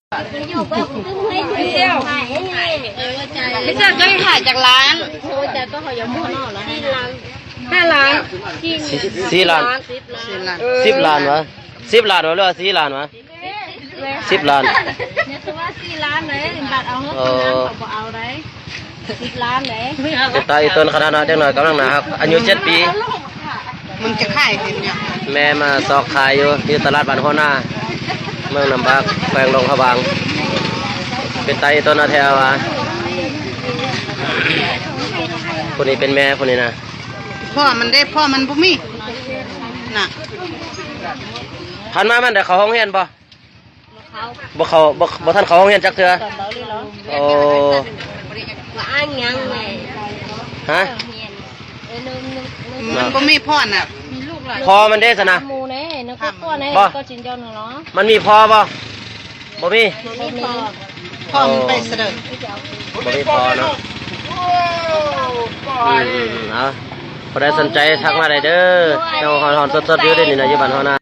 อยู่ก็ไม่เที่ยวไม่เที่ยวก็ถ่ายจากร้านโอ้แต่ก็เขายังมั่วนอกแล้ว5 ล้าน4 ล้าน10 ล้านวะ10 ล้านวะหรือว่า4 ล้านวะ10 ล้านเนี่ยตัวว่า4 ล้านเลยบัตรเอาเงินเขาเอาได้10 ล้านเลยเป็นตาอีต้นขนาดนั้นเด็กหน่อยกำลังหนาครับอายุ7 ปีมึงจะขายเห็นเนี่ยแม่มาซอกขายอยู่ที่ตลาดบ้านหัวหน้าเมืองลำบากแขวงลงพะบางเป็นตาอีต้นอาแถววะคนนี้เป็นแม่คนนี้นะพ่อมันได้พ่อมันบ่มีน่ะพันมามันแต่เขาห้องเรียนบ่ท่านเขาห้องเรียนจักเถื่อโอ้อ้างยังไงฮะมันบ่มีพ่อน่ะพอมันได้สนะมูเน่นึกว่าเน่ก็จินยอนเนาะมันมีพอบ่บ่มีพ่อมันไปเสด็จบ่มีพอเนาะเอาพอได้สนใจทักมาได้เด้อเจ้าหอนสดๆอยู่ได้นี่นะอยู่บ้านหัวหน้า